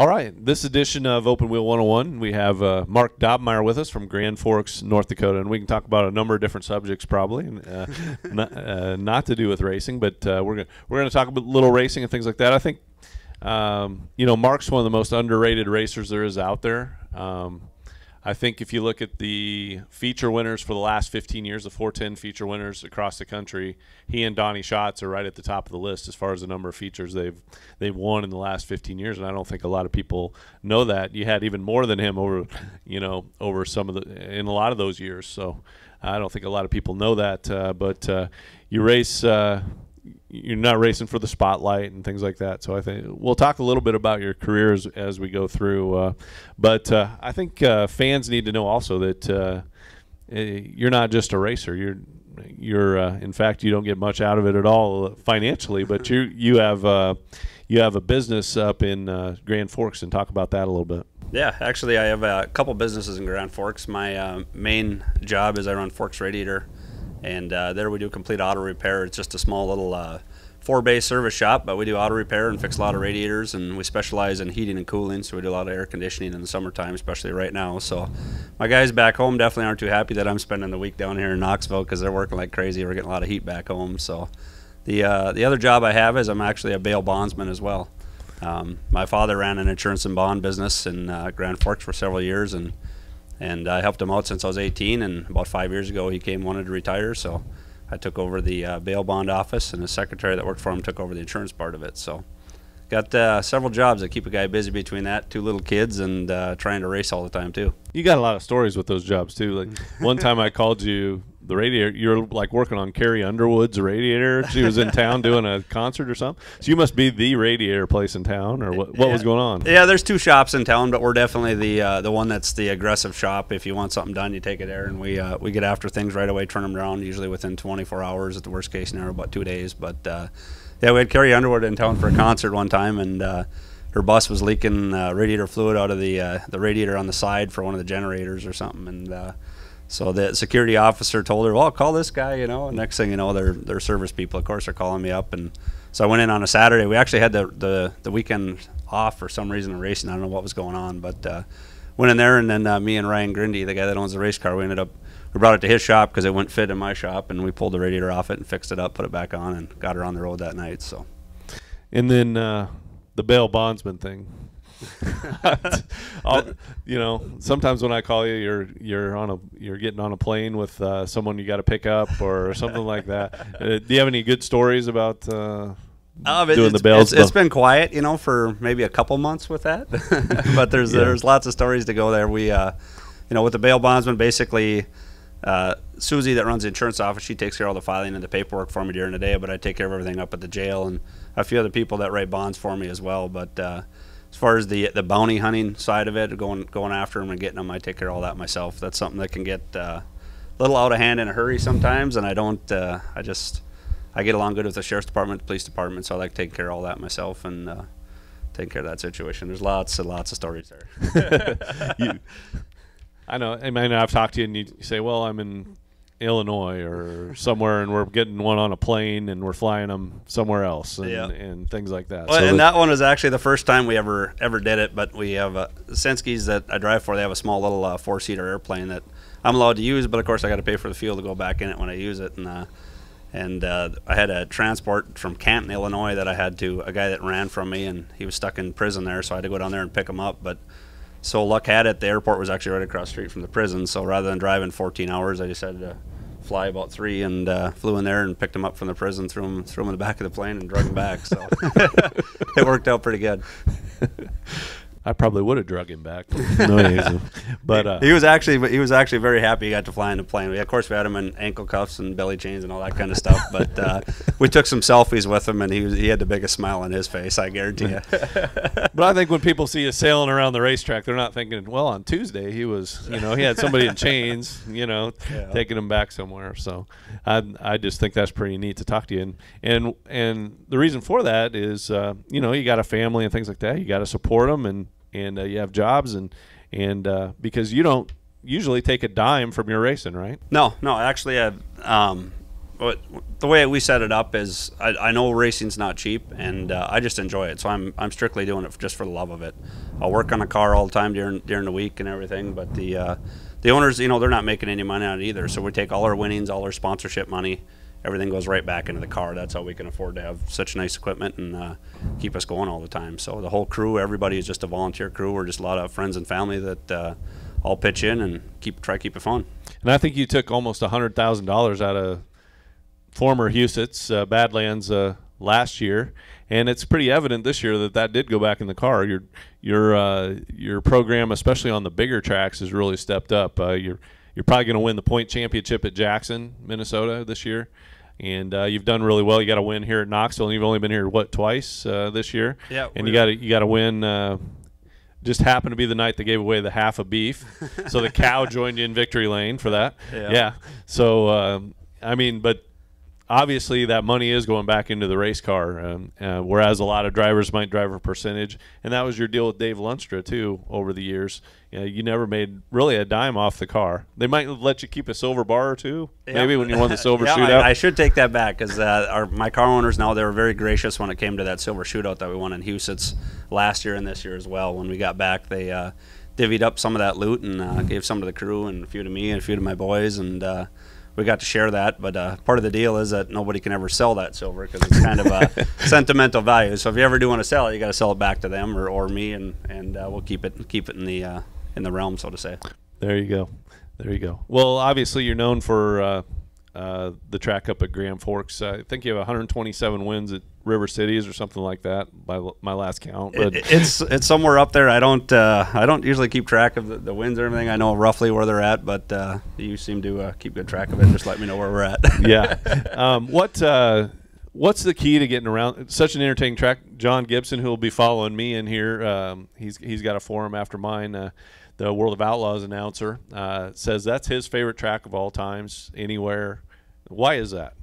All right, this edition of Open Wheel 101, we have Mark Dobmeier with us from Grand Forks, North Dakota, and we can talk about a number of different subjects probably, not to do with racing, but we're going to talk about little racing and things like that. I think, Mark's one of the most underrated racers there is out there. I think if you look at the feature winners for the last 15 years, the 410 feature winners across the country, he and Donny Schatz are right at the top of the list as far as the number of features they've won in the last 15 years, and I don't think a lot of people know that. You had even more than him over in a lot of those years, so I don't think a lot of people know that. But you race. You're not racing for the spotlight and things like that. So I think we'll talk a little bit about your careers as we go through. But I think fans need to know also that you're not just a racer. You're in fact, you don't get much out of it at all financially. But you have a business up in Grand Forks, and talk about that a little bit. Yeah, actually, I have a couple businesses in Grand Forks. My main job is I run Forks Radiator. And there we do complete auto repair. It's just a small little 4-bay service shop, but we do auto repair and fix a lot of radiators, and we specialize in heating and cooling, so we do a lot of air conditioning in the summertime, especially right now. So my guys back home definitely aren't too happy that I'm spending the week down here in Knoxville because they're working like crazy. We're getting a lot of heat back home. So the other job I have is I'm actually a bail bondsman as well. My father ran an insurance and bond business in Grand Forks for several years, and I helped him out since I was 18, and about 5 years ago he wanted to retire, so I took over the bail bond office, and the secretary that worked for him took over the insurance part of it. So got several jobs that keep a guy busy between that, 2 little kids, and trying to race all the time too. You got a lot of stories with those jobs too. Like one time I called you the radiator, you're like working on Carrie Underwood's radiator. She was in town doing a concert or something. So you must be the radiator place in town, or what was going on? Yeah, there's 2 shops in town, but we're definitely the one that's the aggressive shop. If you want something done, you take it there, and we get after things right away, turn them around, usually within 24 hours at the worst case scenario, about 2 days. But yeah, we had Carrie Underwood in town for a concert one time, and her bus was leaking radiator fluid out of the radiator on the side for one of the generators or something, and so the security officer told her, well, call this guy, and next thing you know, their service people, of course, are calling me up. And so I went in on a Saturday. We actually had the weekend off for some reason of racing. I don't know what was going on, but went in there, and then me and Ryan Grindy, the guy that owns the race car, we brought it to his shop because it wouldn't fit in my shop, and we pulled the radiator off it and fixed it up, put it back on, and got her on the road that night. So, and then the bail bondsman thing. Sometimes when I call you, you're getting on a plane with someone you got to pick up or something like that. Do you have any good stories about doing the bails? It's been quiet, for maybe a couple months with that, but there's lots of stories to go there. We, with the bail bondsman, basically, Susie that runs the insurance office, she takes care of all the filing and the paperwork for me during the day, but I take care of everything up at the jail, and a few other people that write bonds for me as well. But as far as the bounty hunting side of it, going after them and getting them, I take care of all that myself. That's something that can get a little out of hand in a hurry sometimes, and I don't. I get along good with the sheriff's department, the police department, so I like taking care of all that myself and taking care of that situation. There's lots and lots of stories there. I know. I mean, I've talked to you, and you say, "Well, I'm in Illinois or somewhere, and we're getting one on a plane, and we're flying them somewhere else," and things like that. Well, and that one was actually the first time we ever did it. But we have Senskis that I drive for. They have a small little 4-seater airplane that I'm allowed to use, but of course I got to pay for the fuel to go back in it when I use it. And I had a transport from Canton, Illinois, that I had to a guy that ran from me, and he was stuck in prison there, so I had to go down there and pick him up. But so luck had it, the airport was actually right across the street from the prison. So rather than driving 14 hours, I decided to fly about 3 and flew in there and picked him up from the prison, threw him in the back of the plane, and drug him back. So it worked out pretty good. I probably would have drug him back. No, but he was actually very happy he got to fly in the plane. Of course, we had him in ankle cuffs and belly chains and all that kind of stuff. But we took some selfies with him, and he had the biggest smile on his face, I guarantee you. But I think when people see you sailing around the racetrack, they're not thinking, well, on Tuesday he was, he had somebody in chains, taking him back somewhere. So I just think that's pretty neat to talk to you. And the reason for that is, you got a family and things like that. You got to support them, and you have jobs, and because you don't usually take a dime from your racing, right? No, actually, the way we set it up is I know racing's not cheap, and I just enjoy it. So I'm strictly doing it just for the love of it. I'll work on a car all the time during the week and everything, but the owners, they're not making any money on it either. So we take all our winnings, all our sponsorship money, everything goes right back into the car. That's how we can afford to have such nice equipment and keep us going all the time. So the whole crew, everybody is just a volunteer crew. We're just a lot of friends and family that all pitch in and try to keep it fun. And I think you took almost $100,000 out of former Huset's Badlands last year, and it's pretty evident this year that did go back in the car. Your program, especially on the bigger tracks, has really stepped up. You're probably going to win the point championship at Jackson, Minnesota this year, and you've done really well. You got to win here at Knoxville, and you've only been here twice this year. Yeah, and you got to win. Just happened to be the night they gave away the half a beef, so the cow joined you in victory lane for that. Yeah. So but obviously that money is going back into the race car, whereas a lot of drivers might drive a percentage, and that was your deal with Dave Lunstra too over the years. You never made really a dime off the car. They might let you keep a silver bar or two, maybe when you won the silver shootout. I should take that back, because my car owners now, they were very gracious when it came to that silver shootout that we won in Huset's last year and this year as well. When we got back, they divvied up some of that loot and gave some to the crew and a few to me and a few to my boys, and we got to share that. But part of the deal is that nobody can ever sell that silver, because it's kind of a sentimental value. So if you ever do want to sell it, you got to sell it back to them or me, and we'll keep it in the realm, so to say. There you go. Well, obviously you're known for the track up at Grand Forks. I think you have 127 wins at River Cities or something like that by my last count. But it's somewhere up there. I don't usually keep track of the wins or anything. I know roughly where they're at, but you seem to keep good track of it. Just let me know where we're at. Yeah. What's the key to getting around such an entertaining track? John Gibson, who will be following me in here, he's got a forum after mine. The World of Outlaws announcer says that's his favorite track of all times, anywhere. Why is that?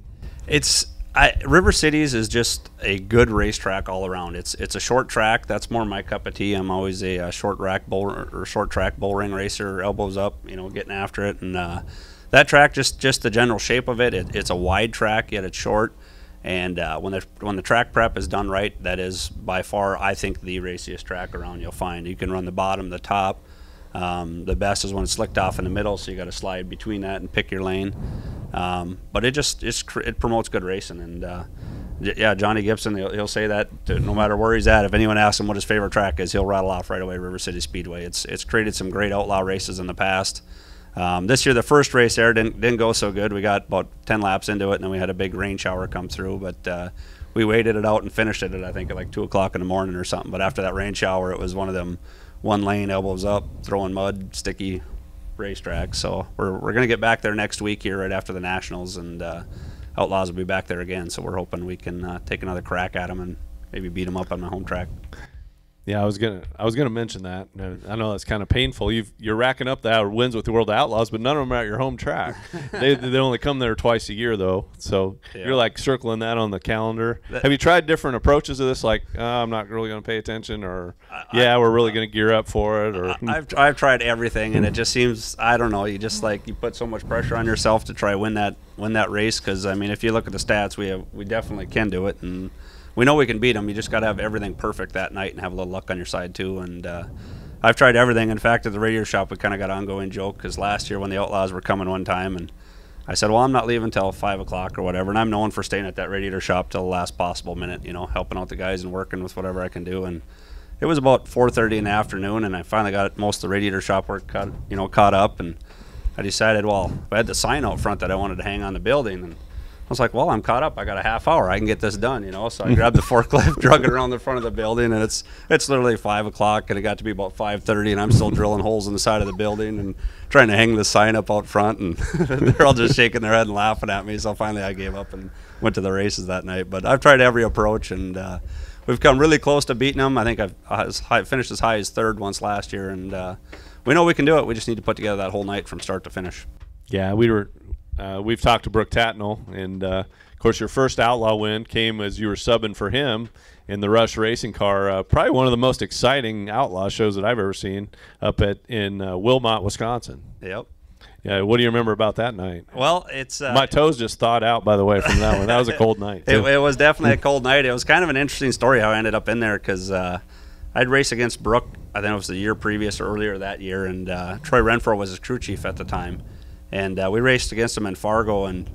River Cities is just a good racetrack all around. It's a short track. That's more my cup of tea. I'm always a short track bull ring racer, elbows up, getting after it. And that track, just the general shape of it, it's a wide track, yet it's short. And when the track prep is done right, that is by far, I think, the raciest track around you'll find. You can run the bottom, the top. The best is when it's slicked off in the middle, so you got to slide between that and pick your lane. But it promotes good racing, and Johnny Gibson, he'll say that no matter where he's at. If anyone asks him what his favorite track is, he'll rattle off right away River City Speedway. It's created some great outlaw races in the past. This year, the first race there didn't go so good. We got about 10 laps into it, and then we had a big rain shower come through. But we waited it out and finished it I think, at like 2 o'clock in the morning or something. But after that rain shower, it was one of them one lane, elbows up, throwing mud, sticky racetracks. So we're going to get back there next week here right after the Nationals, and Outlaws will be back there again. So we're hoping we can take another crack at them and maybe beat them up on my home track. Yeah, I was gonna mention that. I know that's kind of painful. You're racking up the wins with the World Outlaws, but none of them are at your home track. they only come there twice a year though, so you're like circling that on the calendar. Have you tried different approaches to this? Like, I'm not really going to pay attention, or we're really going to gear up for it. Or I've tried everything, and it just seems, I don't know. You just you put so much pressure on yourself to try win that race, because I mean, if you look at the stats, we definitely can do it, and we know we can beat them. You just got to have everything perfect that night and have a little luck on your side too. And I've tried everything. In fact, at the radiator shop, we kind of got an ongoing joke, because last year when the Outlaws were coming one time, and I said, well, I'm not leaving till 5 o'clock or whatever, and I'm known for staying at that radiator shop till the last possible minute, helping out the guys and working with whatever I can do. And it was about 4:30 in the afternoon, and I finally got most of the radiator shop work caught up, and I decided, well, I had the sign out front that I wanted to hang on the building, and I was like, well, I'm caught up. I got a half hour. I can get this done, So I grabbed the forklift, drug it around the front of the building, and it's literally 5 o'clock, and it got to be about 5:30, and I'm still drilling holes in the side of the building and trying to hang the sign up out front, and they're all just shaking their head and laughing at me. So finally I gave up and went to the races that night. But I've tried every approach, and we've come really close to beating them. I think I've finished as high as third once last year, and we know we can do it. We just need to put together that whole night from start to finish. Yeah, we've talked to Brooke Tatnall, and of course your first Outlaw win came as you were subbing for him in the Rush racing car. Probably one of the most exciting Outlaw shows that I've ever seen up in Wilmot, Wisconsin. Yep. Yeah. What do you remember about that night? Well, it's my toes just thawed out, by the way, from that one. That was a cold night. It was definitely a cold night. It was kind of an interesting story how I ended up in there because I'd raced against Brooke. I think it was the year previous or earlier that year, and Troy Renfro was his crew chief at the time, and we raced against him in Fargo, and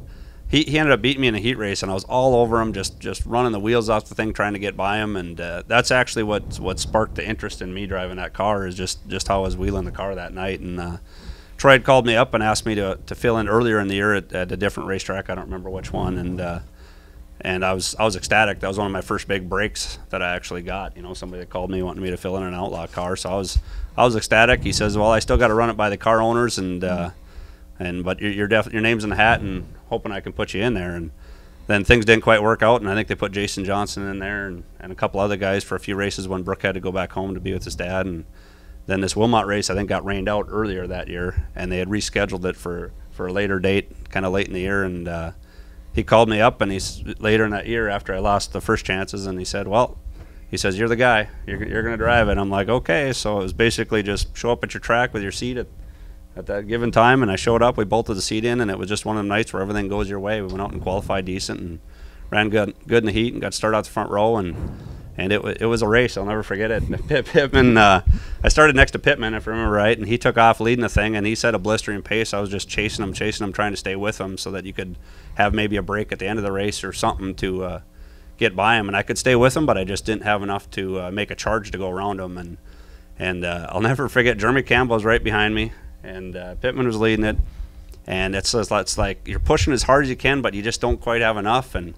he ended up beating me in a heat race, and I was all over him, just running the wheels off the thing, trying to get by him, and that's actually what sparked the interest in me driving that car, is just how I was wheeling the car that night. And Troy had called me up and asked me to fill in earlier in the year at a different racetrack. I don't remember which one, and I was ecstatic. That was one of my first big breaks that I actually got. You know, somebody that called me wanting me to fill in an outlaw car, so I was ecstatic. He says, "Well, I still got to run it by the car owners, but your name's in the hat, and hoping I can put you in there." And then things didn't quite work out, and I think they put Jason Johnson in there and a couple other guys for a few races when Brooke had to go back home to be with his dad. And then this Wilmot race, I think, got rained out earlier that year, and they had rescheduled it for a later date, kind of late in the year. And he called me up, and he's later in that year after I lost the first chances, and he said, "Well," he says, "you're the guy. You're going to drive it." I'm like, "Okay." So it was basically just show up at your track with your seat at that given time, and I showed up. We bolted the seat in, and it was just one of them nights where everything goes your way. We went out and qualified decent and ran good in the heat and got started out the front row, and it was a race. I'll never forget it. Pittman, I started next to Pittman, if I remember right, and he took off leading the thing, and he set a blistering pace. I was just chasing him, trying to stay with him so that you could have maybe a break at the end of the race or something to get by him. And I could stay with him, but I just didn't have enough to make a charge to go around him. And I'll never forget, Jeremy Campbell was right behind me, and Pittman was leading it. And it's like you're pushing as hard as you can, but you just don't quite have enough. And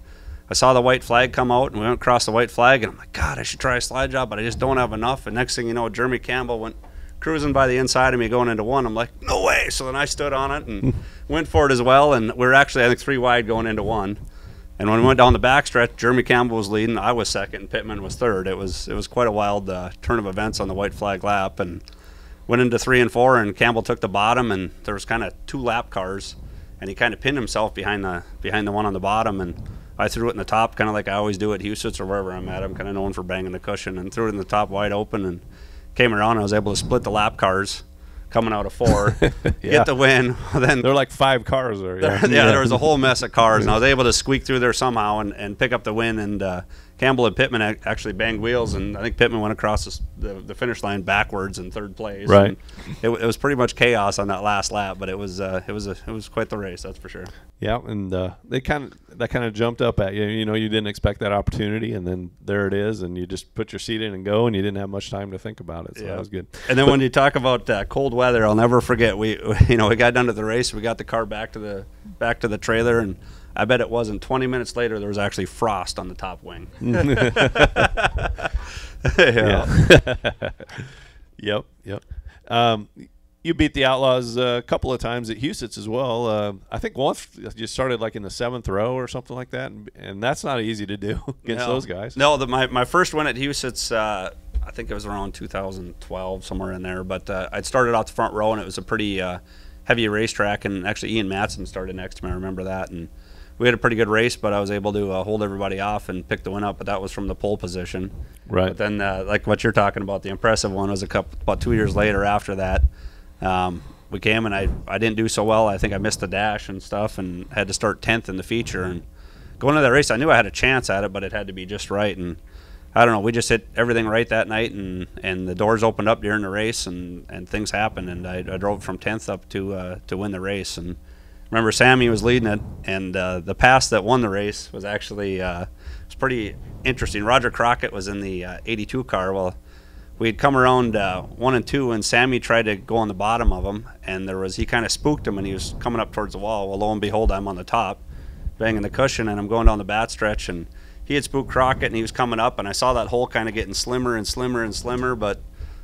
I saw the white flag come out, and we went across the white flag, and I'm like, God, I should try a slide job, but I just don't have enough. And next thing you know, Jeremy Campbell went cruising by the inside of me going into one. I'm like, no way. So then I stood on it and went for it as well, and we were actually, I think, 3 wide going into one. And when we went down the backstretch, Jeremy Campbell was leading, I was second, and Pittman was third. It was quite a wild turn of events on the white flag lap, and went into 3 and 4, and Campbell took the bottom, and there was kind of 2 lap cars, and he kind of pinned himself behind the one on the bottom, and I threw it in the top, kind of like I always do at Huset's or wherever I'm at. I'm kind of known for banging the cushion, and threw it in the top wide open, and came around. I was able to split the lap cars coming out of 4, get the win. Then there were like 5 cars there. There was a whole mess of cars, and I was able to squeak through there somehow and pick up the win. And Campbell and Pittman actually banged wheels, and I think Pittman went across the finish line backwards in 3rd place. Right. It was pretty much chaos on that last lap, but it was quite the race, that's for sure. Yeah, and that kind of jumped up at you. You know, you didn't expect that opportunity, and then there it is, and you just put your seat in and go, and you didn't have much time to think about it. So that was good. And then when you talk about cold weather, I'll never forget. We got done to the race. We got the car back to the trailer, and I bet it wasn't 20 minutes later there was actually frost on the top wing. Yep. You beat the Outlaws a couple of times at Huset's as well. I think once you started like in the 7th row or something like that, and that's not easy to do against those guys. No, my first win at Huset's, I think it was around 2012, somewhere in there. But I'd started out the front row, and it was a pretty heavy racetrack, and actually Ian Matson started next to me. I remember that, and we had a pretty good race, but I was able to hold everybody off and pick the win up, but that was from the pole position. Right. But then, like what you're talking about, the impressive one was about 2 years later after that. We came, and I didn't do so well. I think I missed the dash and stuff and had to start 10th in the feature. And going into that race, I knew I had a chance at it, but it had to be just right. And I don't know, we just hit everything right that night, and the doors opened up during the race, and things happened. And I drove from 10th up to win the race. And remember, Sammy was leading it, and the pass that won the race was actually was pretty interesting. Roger Crockett was in the 82 car. Well, we had come around 1 and 2, and Sammy tried to go on the bottom of him, and he kind of spooked him, and he was coming up towards the wall. Well, lo and behold, I'm on the top, banging the cushion, and I'm going down the bat stretch, and he had spooked Crockett, and he was coming up, and I saw that hole kind of getting slimmer and slimmer and slimmer, but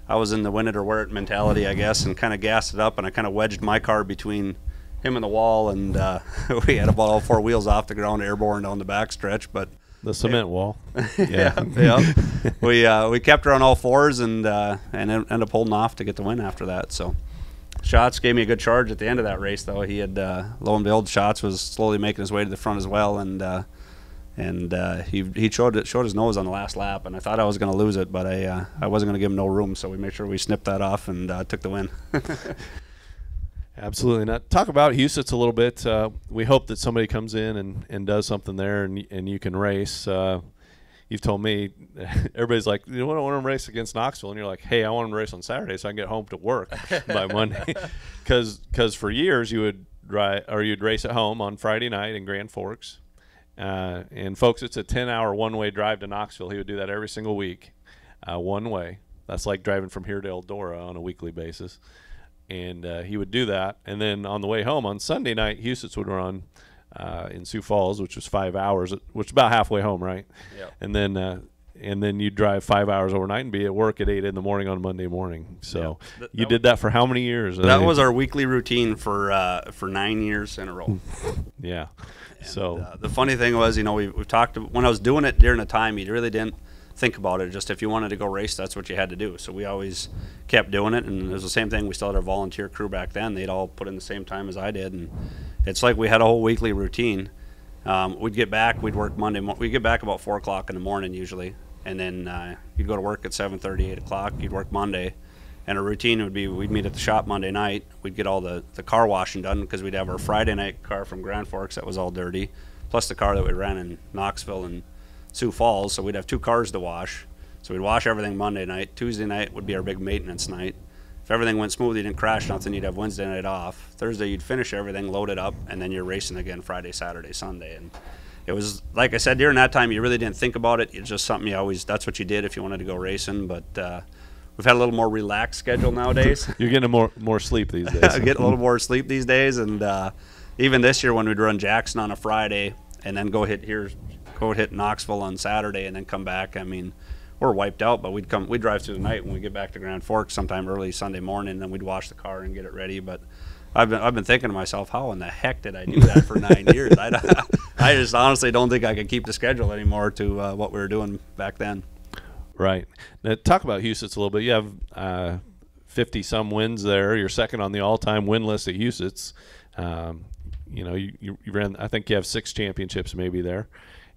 I was in the win it or wear it mentality, I guess, and kind of gassed it up, and I kind of wedged my car between him and the wall, and we had about all 4 wheels off the ground, airborne down the back stretch, but the cement wall. Yeah. We kept her on all 4s and ended up holding off to get the win after that. So Schatz gave me a good charge at the end of that race, though. He had lo and behold, Schatz was slowly making his way to the front as well, and he showed his nose on the last lap, and I thought I was going to lose it, but I wasn't going to give him no room, so we made sure we snipped that off and took the win. Absolutely. Now, talk about Huset's a little bit. We hope that somebody comes in and does something there, and you can race. You've told me, everybody's like, you don't want to race against Knoxville, and you're like, hey, I want to race on Saturday so I can get home to work by Monday, because for years you'd race at home on Friday night in Grand Forks, and folks, it's a 10-hour one-way drive to Knoxville. He would do that every single week, one way. That's like driving from here to Eldora on a weekly basis. And he would do that, and then on the way home on Sunday night, Huset's would run in Sioux Falls, which was 5 hours, which is about halfway home, right? Yep. And then you'd drive 5 hours overnight and be at work at 8 in the morning on Monday morning. So yep. you did that for how many years? That was our weekly routine for 9 years in a row. Yeah. And, so the funny thing was, we've talked, when I was doing it during the time, you really didn't think about it. Just if you wanted to go race, that's what you had to do. So we always kept doing it, and it was the same thing. We still had our volunteer crew back then. They'd all put in the same time as I did, and it's like we had a whole weekly routine. We'd get back, we'd work Monday. We'd get back about 4 o'clock in the morning usually, and then you'd go to work at 7:30, 8 o'clock. You'd work Monday, and our routine would be we'd meet at the shop Monday night. We'd get all the car washing done because we'd have our Friday night car from Grand Forks that was all dirty, plus the car that we ran in Knoxville and Sioux Falls, so we'd have 2 cars to wash. So we'd wash everything Monday night. Tuesday night would be our big maintenance night. If everything went smooth, you didn't crash nothing, you'd have Wednesday night off. Thursday, you'd finish everything, load it up, and then you're racing again Friday, Saturday, Sunday. And it was, like I said, during that time, you really didn't think about it. It's just something that's what you did if you wanted to go racing. But we've had a little more relaxed schedule nowadays. You're getting more sleep these days. I get a little more sleep these days. And even this year when we'd run Jackson on a Friday and then go hit Knoxville on Saturday and then come back, I mean, we're wiped out, but we'd drive through the night when we get back to Grand Forks sometime early Sunday morning, and then we'd wash the car and get it ready. But I've been thinking to myself, how in the heck did I do that for 9 years? I just honestly don't think I could keep the schedule anymore to what we were doing back then. Right. Now, talk about Huset's a little bit. You have 50-some wins there. You're second on the all-time win list at Huset's. You ran. I think you have 6 championships maybe there.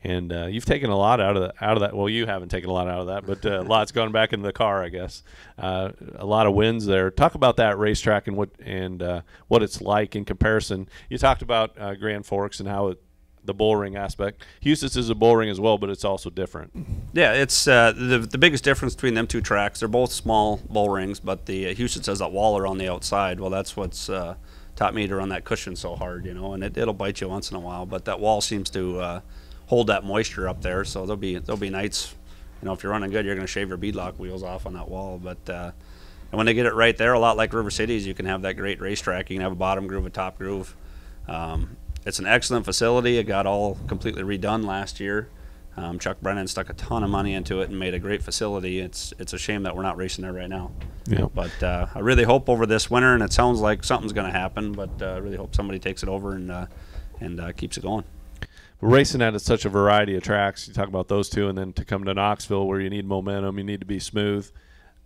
And you've taken a lot out of that. Well, you haven't taken a lot out of that, but a lot's gone back into the car, I guess. A lot of wins there. Talk about that racetrack and what it's like in comparison. You talked about Grand Forks and how the bull ring aspect. Huset's is a bull ring as well, but it's also different. Yeah, it's the biggest difference between them 2 tracks. They're both small bull rings, but the Huset's has that waller on the outside. Well, that's what's taught me to run that cushion so hard, and it'll bite you once in a while. But that wall seems to hold that moisture up there, so there'll be nights, if you're running good, you're going to shave your beadlock wheels off on that wall. But and when they get it right there, a lot like River Cities, you can have that great racetrack. You can have a bottom groove, a top groove. It's an excellent facility. It got all completely redone last year. Chuck Brennan stuck a ton of money into it and made a great facility. It's a shame that we're not racing there right now. Yeah. But I really hope over this winter, and it sounds like something's going to happen, but I really hope somebody takes it over and keeps it going. Racing at such a variety of tracks, you talk about those 2, and then to come to Knoxville where you need momentum, you need to be smooth.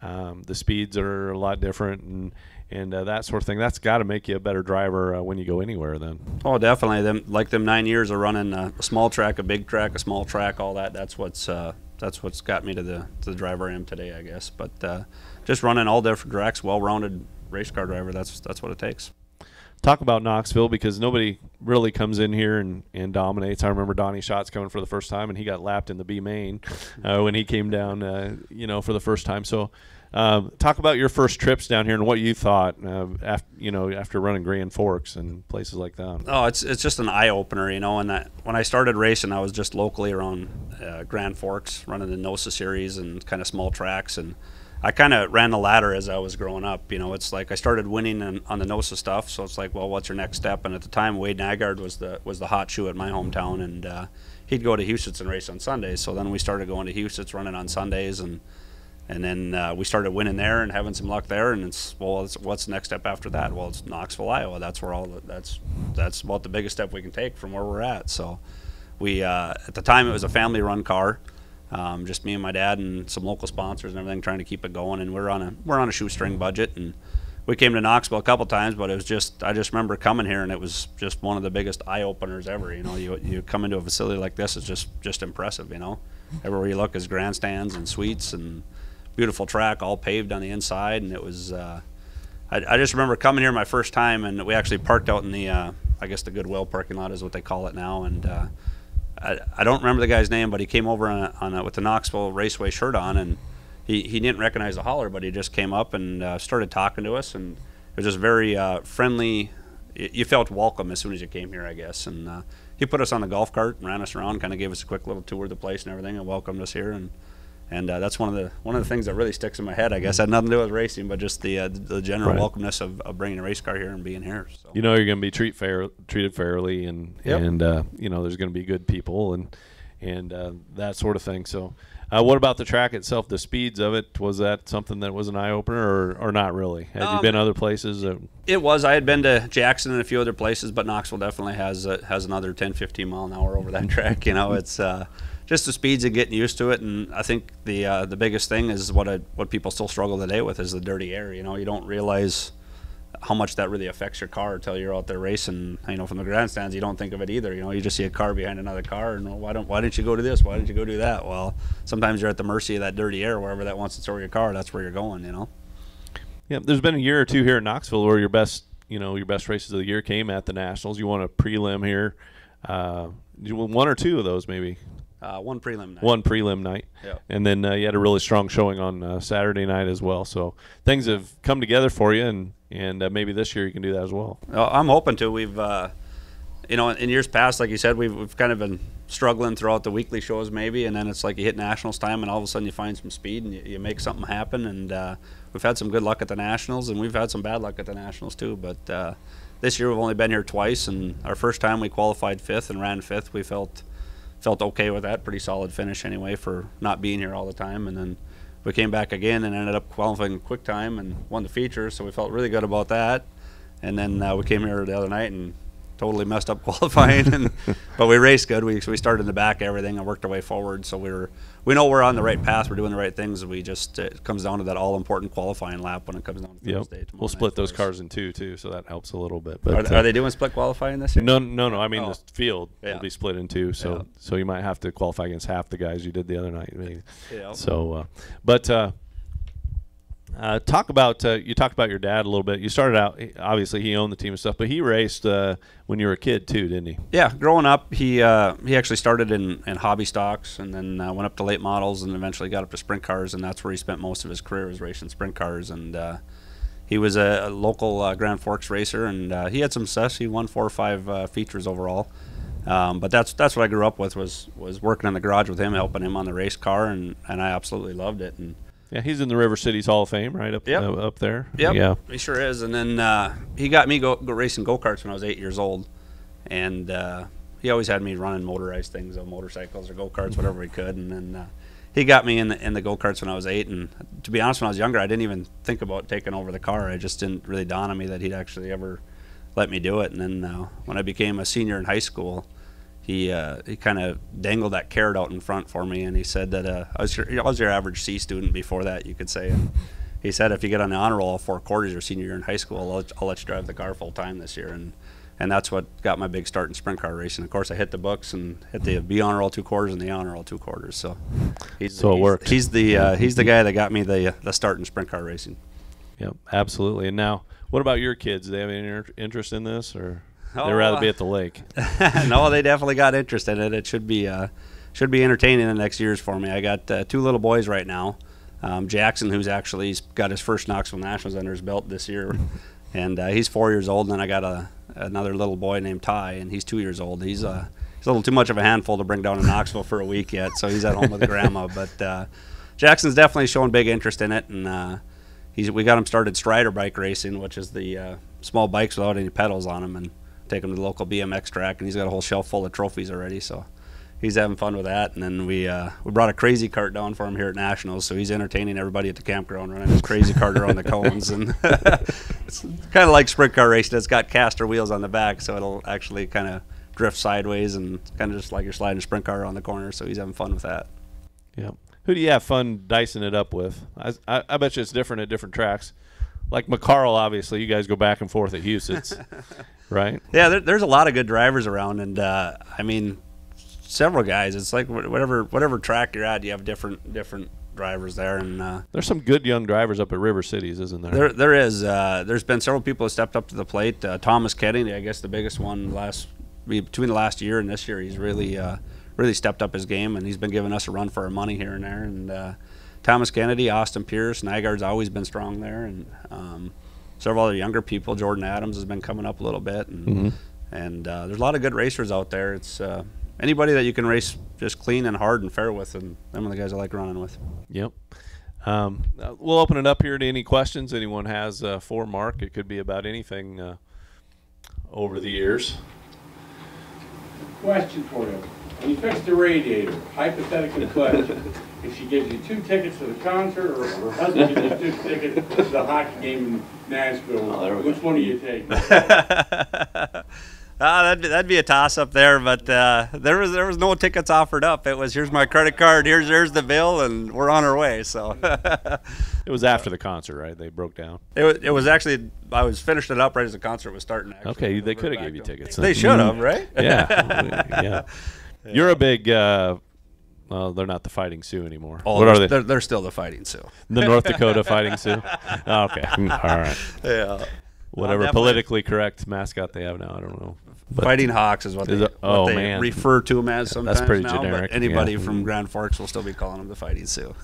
The speeds are a lot different, and that sort of thing. That's got to make you a better driver when you go anywhere then. Oh, definitely. Them 9 years of running a small track, a big track, a small track, all that. That's what's got me to the driver I am today, I guess. But just running all different tracks, well-rounded race car driver. That's what it takes. Talk about Knoxville, because nobody really comes in here and dominates. I remember Donny Schatz coming for the first time, and he got lapped in the B main when he came down, for the first time. So, talk about your first trips down here and what you thought after running Grand Forks and places like that. Oh, it's just an eye opener, and that when I started racing, I was just locally around Grand Forks, running the NOSA series and kind of small tracks, and I kind of ran the ladder as I was growing up. It's like I started winning on the NOSA stuff, so it's like, well, what's your next step? And at the time, Wade Naggard was the hot shoe at my hometown, and he'd go to Huset's and race on Sundays. So then we started going to Huset's, running on Sundays, and then we started winning there and having some luck there. And what's the next step after that? Well, it's Knoxville, Iowa. That's where that's about the biggest step we can take from where we're at. So we at the time it was a family-run car. Just me and my dad and some local sponsors and everything, trying to keep it going. And we're on a shoestring budget, and we came to Knoxville a couple times, but I just remember coming here, and it was just one of the biggest eye openers ever. You come into a facility like this, it's just impressive. Everywhere you look is grandstands and suites and beautiful track, all paved on the inside, and it was I just remember coming here my first time, and we actually parked out in the I guess the Goodwill parking lot is what they call it now, and I don't remember the guy's name, but he came over with the Knoxville Raceway shirt on, and he didn't recognize the hauler, but he just came up and started talking to us, and it was just very friendly. You felt welcome as soon as you came here, I guess, and he put us on the golf cart and ran us around, kind of gave us a quick little tour of the place and everything, and welcomed us here, and that's one of the things that really sticks in my head, I guess. It had nothing to do with racing, but just the general welcomeness of bringing a race car here and being here. So. You know you're going to be treated fairly, and you know there's going to be good people and that sort of thing. So, what about the track itself? The speeds of it, was that something that was an eye opener, or not really? Had you been other places? It was. I had been to Jackson and a few other places, but Knoxville definitely has another 10, 15 mile an hour over that track. You know, it's just the speeds and getting used to it. And I think the biggest thing is what people still struggle today with is the dirty air. You know, you don't realize how much that really affects your car until you're out there racing. You know, from the grandstands, you don't think of it either. You know, you just see a car behind another car, and why didn't you go to this? Why didn't you go do that? Well, sometimes you're at the mercy of that dirty air. Wherever that wants to throw your car, that's where you're going. You know. Yeah, there's been a year or two here in Knoxville where your best races of the year came at the Nationals. You won a prelim here. You won one or two of those, maybe. One prelim night. One prelim night. Yep. And then you had a really strong showing on Saturday night as well. So things have come together for you, and maybe this year you can do that as well. I'm hoping to. We've, you know, in years past, like you said, we've kind of been struggling throughout the weekly shows maybe, and then it's like you hit Nationals time, and all of a sudden you find some speed and you make something happen. And we've had some good luck at the Nationals, and we've had some bad luck at the Nationals too. But this year we've only been here twice, and our first time we qualified 5th and ran 5th. We felt okay with that. Pretty solid finish anyway for not being here all the time. And then we came back again and ended up qualifying quick time and won the feature, so we felt really good about that. And then we came here the other night and totally messed up qualifying, but we raced good. We started in the back, everything, and worked our way forward. So we know we're on the right path. We're doing the right things. We just it comes down to that all important qualifying lap when it comes down to Thursday. We'll split those cars in two too, so that helps a little bit. But are they doing split qualifying this year? No. I mean the field will be split in two, so you might have to qualify against half the guys you did the other night. Maybe. Yeah. So, you talked about your dad a little bit. You started out, obviously he owned the team and stuff, but he raced when you were a kid too, didn't he? Yeah, growing up, he actually started in hobby stocks, and then went up to late models, and eventually got up to sprint cars, and that's where he spent most of his career, was racing sprint cars. And he was a local Grand Forks racer, and he had some success. He won 4 or 5 features overall. But that's what I grew up with, was working in the garage with him, helping him on the race car, and I absolutely loved it. And yeah, he's in the River Cities Hall of Fame, right up there. Yep. Yeah, he sure is. And then he got me go racing go-karts when I was 8 years old, and he always had me running motorized things, motorcycles or go-karts, whatever he could. And then he got me in the go-karts when I was 8. And to be honest, when I was younger, I didn't even think about taking over the car. It just didn't really dawn on me that he'd actually ever let me do it. And then when I became a senior in high school, he kind of dangled that carrot out in front for me, and he said that I was your average C student before that, you could say. And he said, if you get on the honor roll all 4 quarters your senior year in high school, I'll let you drive the car full time this year. And that's what got my big start in sprint car racing. Of course, I hit the books and hit the B honor roll 2 quarters and the honor roll 2 quarters. So it worked. He's the guy that got me the start in sprint car racing. Yep, absolutely. And now, what about your kids? Do they have any interest in this, or? They'd rather be at the lake. No, they definitely got interested in it. It should be entertaining in the next years for me. I got 2 little boys right now. Jackson, who's actually got his first Knoxville Nationals under his belt this year, and he's 4 years old. And then I got another little boy named Ty, and he's 2 years old. He's a little too much of a handful to bring down to Knoxville for a week yet, so he's at home with grandma. But Jackson's definitely showing big interest in it, and we got him started Strider bike racing, which is the small bikes without any pedals on them, and take him to the local BMX track, and he's got a whole shelf full of trophies already, so he's having fun with that. And then we brought a crazy cart down for him here at Nationals, so he's entertaining everybody at the campground running his crazy cart around the cones. And it's kind of like sprint car racing. It's got caster wheels on the back, so it'll actually kind of drift sideways, and kind of just like you're sliding a sprint car around the corner, so he's having fun with that. Yeah. Who do you have fun dicing it up with? I bet you it's different at different tracks. Like McCarl, obviously, you guys go back and forth at Huset's, right? Yeah, there's a lot of good drivers around, and I mean, several guys. It's like whatever track you're at, you have different drivers there. And there's some good young drivers up at River Cities, isn't there? There is. There's been several people who stepped up to the plate. Thomas Kennedy, I guess the biggest one between the last year and this year. He's really stepped up his game, and he's been giving us a run for our money here and there. And Thomas Kennedy, Austin Pierce, Nygaard's always been strong there, and several other younger people. Jordan Adams has been coming up a little bit, and there's a lot of good racers out there. It's anybody that you can race just clean and hard and fair with, and them are the guys I like running with. Yep. We'll open it up here to any questions anyone has for Mark. It could be about anything over the years. Question for you. When you fix the radiator, hypothetical question, if she gives you 2 tickets to the concert, or her husband gives you 2 tickets to the hockey game in Nashville, which one do you take? That'd be a toss-up there, but there was no tickets offered up. It was, here's my credit card, here's the bill, and we're on our way. So it was after the concert, right? They broke down. It was actually, I was finishing it up right as the concert was starting. Actually. Okay, they could have gave you tickets. They should have, right? Yeah, yeah. You're a big. Well, they're not the Fighting Sioux anymore. Oh, what are they? They're still the Fighting Sioux. The North Dakota Fighting Sioux. Oh, okay, all right. Yeah. Whatever politically correct mascot they have now, I don't know. But Fighting Hawks is what they refer to them as sometimes. That's pretty now, generic. But anybody from Grand Forks will still be calling them the Fighting Sioux.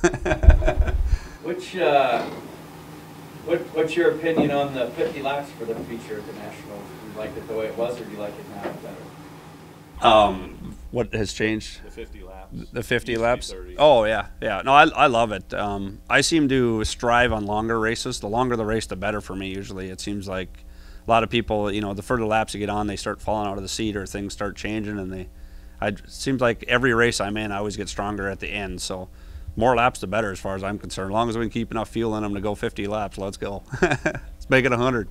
What's your opinion on the 50 laps for the feature of the Nationals? Do you like it the way it was, or do you like it now better? What has changed? The 50 laps. The 50 laps? Oh, yeah. No, I love it. I seem to strive on longer races. The longer the race, the better for me, usually. It seems like a lot of people, the further laps you get on, they start falling out of the seat or things start changing. And it seems like every race I'm in, I always get stronger at the end. So more laps, the better as far as I'm concerned. As long as we can keep enough fuel in them to go 50 laps, let's go. Let's make it 100.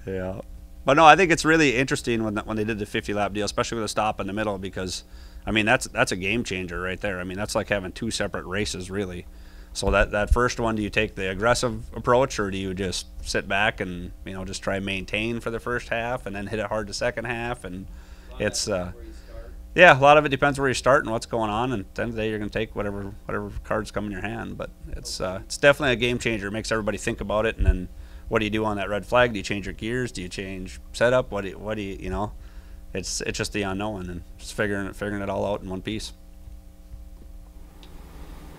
Yeah. But no, I think it's really interesting when they did the 50-lap deal, especially with a stop in the middle, because, I mean, that's a game changer right there. I mean, that's like having 2 separate races, really. So that first one, do you take the aggressive approach, or do you just sit back and, just try and maintain for the first half and then hit it hard the second half? And it's, yeah, a lot of it depends where you start and what's going on. And at the end of the day, you're going to take whatever cards come in your hand. But it's definitely a game changer. It makes everybody think about it, and then what do you do on that red flag? Do you change your gears? Do you change setup? What do you It's just the unknown, and just figuring it all out in one piece.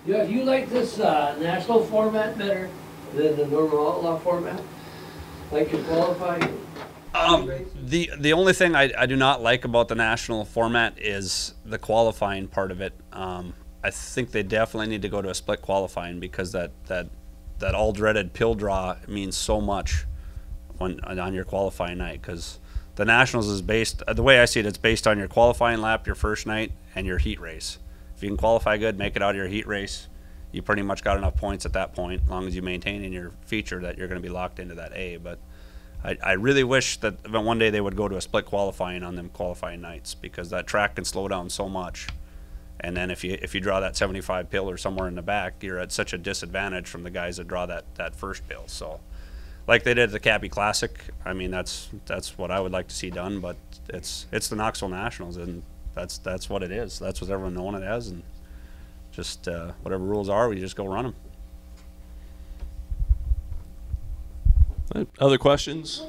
Yeah, do you like this national format better than the normal outlaw format? Like your qualifying? The only thing I do not like about the national format is the qualifying part of it. I think they definitely need to go to a split qualifying, because that all dreaded pill draw means so much on your qualifying night, because the Nationals is based, the way I see it, it's based on your qualifying lap, your first night, and your heat race. If you can qualify good, make it out of your heat race, you pretty much got enough points at that point, as long as you maintain in your feature that you're going to be locked into that A. But I really wish that one day they would go to a split qualifying on them qualifying nights, because that track can slow down so much. And then if you draw that 75 pill or somewhere in the back, you're at such a disadvantage from the guys that draw that first pill. So, like they did at the Cappy Classic, I mean that's what I would like to see done. But it's the Knoxville Nationals, and that's what it is. That's what everyone knows it as, and just whatever rules are, we just go run them. Other questions?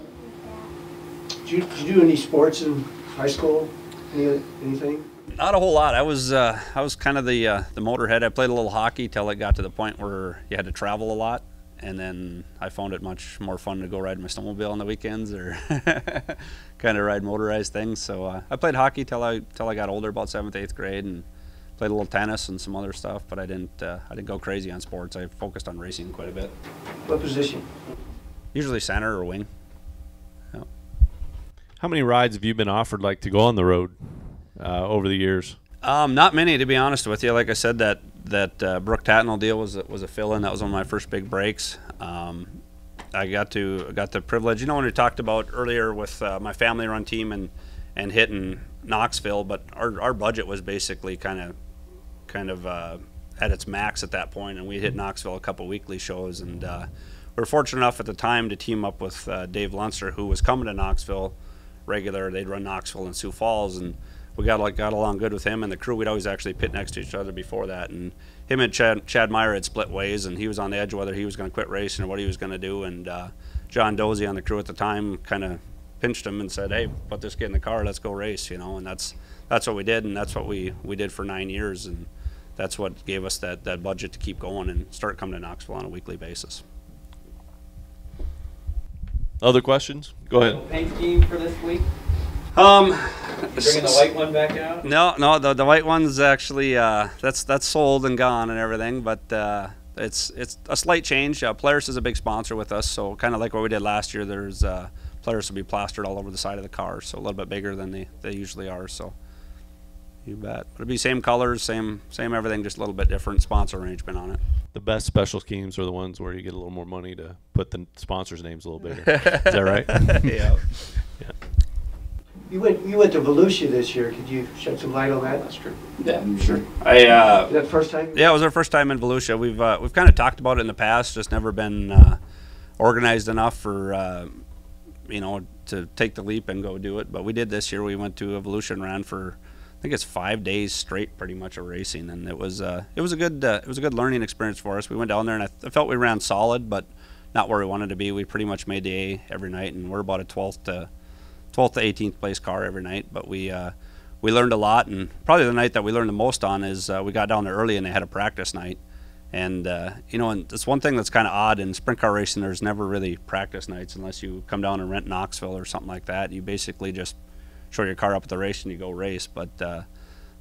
Did you do any sports in high school? Anything? Not a whole lot. I was kind of the motorhead. I played a little hockey till it got to the point where you had to travel a lot, and then I found it much more fun to go ride my snowmobile on the weekends, or kind of ride motorized things. So I played hockey till I got older, about 7th, 8th grade, and played a little tennis and some other stuff. But I didn't go crazy on sports. I focused on racing quite a bit. What position? Usually center or wing. Yeah. How many rides have you been offered, like, to go on the road over the years? Not many, to be honest with you. Like I said, that Brooke Tatnall deal was a fill-in. That was one of my first big breaks. I got the privilege. When we talked about earlier with my family-run team and hitting Knoxville, but our budget was basically kind of at its max at that point, and we hit Knoxville a couple weekly shows, and we were fortunate enough at the time to team up with Dave Lunster, who was coming to Knoxville regular. They'd run Knoxville and Sioux Falls, and we got along good with him and the crew. We'd always actually pit next to each other before that, and him and Chad Meyer had split ways, and he was on the edge whether he was going to quit racing or what he was going to do. And John Dozie on the crew at the time kind of pinched him and said, "Hey, put this kid in the car, let's go race," you know. And that's what we did, and that's what we did for 9 years, and that's what gave us that budget to keep going and start coming to Knoxville on a weekly basis. Other questions? Go ahead. Paint scheme for this week? You bringing the white one back out? No, the white one's actually that's sold and gone and everything, but it's a slight change. Polaris is a big sponsor with us, so kind of like what we did last year. There's Polaris will be plastered all over the side of the car, so a little bit bigger than they usually are. So you bet. It'll be same colors, same everything, just a little bit different sponsor arrangement on it. The best special schemes are the ones where you get a little more money to put the sponsors' names a little bigger. Is that right? Yeah. Yeah. You went to Volusia this year. Could you shed some light on that? That's true. Yeah, sure. Is that the first time? Yeah, it was our first time in Volusia. We've kind of talked about it in the past, just never been organized enough for to take the leap and go do it. But we did this year. We went to Volusia and ran for, I think it's 5 days straight, pretty much, of racing, and it was a good learning experience for us. We went down there, and I felt we ran solid, but not where we wanted to be. We pretty much made the A every night, and we're about a 12th to 18th place car every night. But we learned a lot, and probably the night that we learned the most on is we got down there early and they had a practice night. And and it's one thing that's kind of odd in sprint car racing. There's never really practice nights unless you come down and rent Knoxville or something like that. You basically just show your car up at the race and you go race. But that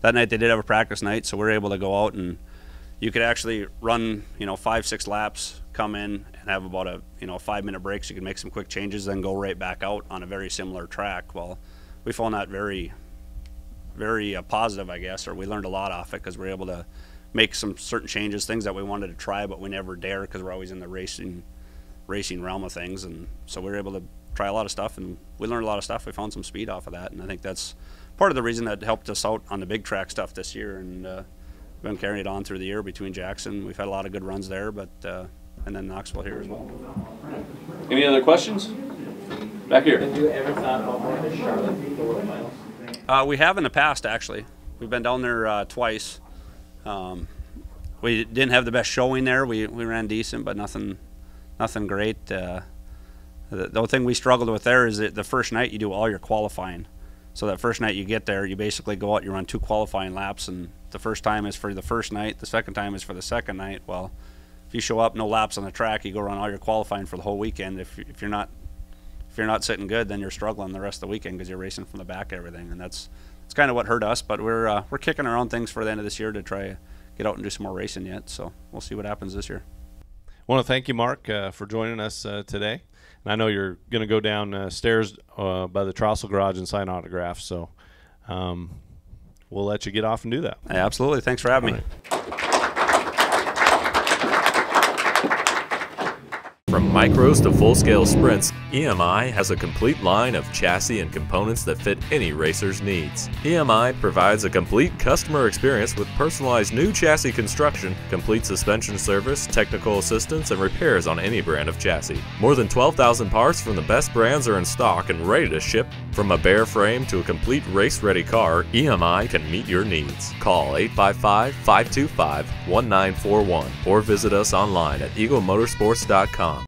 night they did have a practice night, so we were able to go out and you could actually run 5-6 laps, come in and have about a 5-minute break, so you can make some quick changes, then go right back out on a very similar track. Well, we found that very, very positive, I guess, or we learned a lot off it because we were able to make some certain changes, things that we wanted to try but we never dare because we're always in the racing realm of things. And so we were able to try a lot of stuff, and we learned a lot of stuff. We found some speed off of that, and I think that's part of the reason that helped us out on the big track stuff this year. And we've been carrying it on through the year between Jackson. We've had a lot of good runs there, but and then Knoxville here as well. Any other questions? Back here. Have you ever thought about going to Charlotte for the World Finals? We have in the past, actually. We've been down there twice. We didn't have the best showing there. We ran decent, but nothing great. The thing we struggled with there is that the first night you do all your qualifying. So that first night you get there, you basically go out, you run 2 qualifying laps, and the first time is for the first night, the second time is for the second night. Well, if you show up, no laps on the track, you go run all your qualifying for the whole weekend. If you're not sitting good, then you're struggling the rest of the weekend because you're racing from the back and everything, and that's kind of what hurt us. But we're kicking our own things for the end of this year to try get out and do some more racing yet. So we'll see what happens this year. I want to thank you, Mark, for joining us today. And I know you're going to go down stairs by the Trossel Garage and sign autographs, so we'll let you get off and do that. Yeah, absolutely. Thanks for having me. From micros to full-scale sprints, EMI has a complete line of chassis and components that fit any racer's needs. EMI provides a complete customer experience with personalized new chassis construction, complete suspension service, technical assistance, and repairs on any brand of chassis. More than 12,000 parts from the best brands are in stock and ready to ship. From a bare frame to a complete race-ready car, EMI can meet your needs. Call 855-525-1941 or visit us online at eaglemotorsports.com.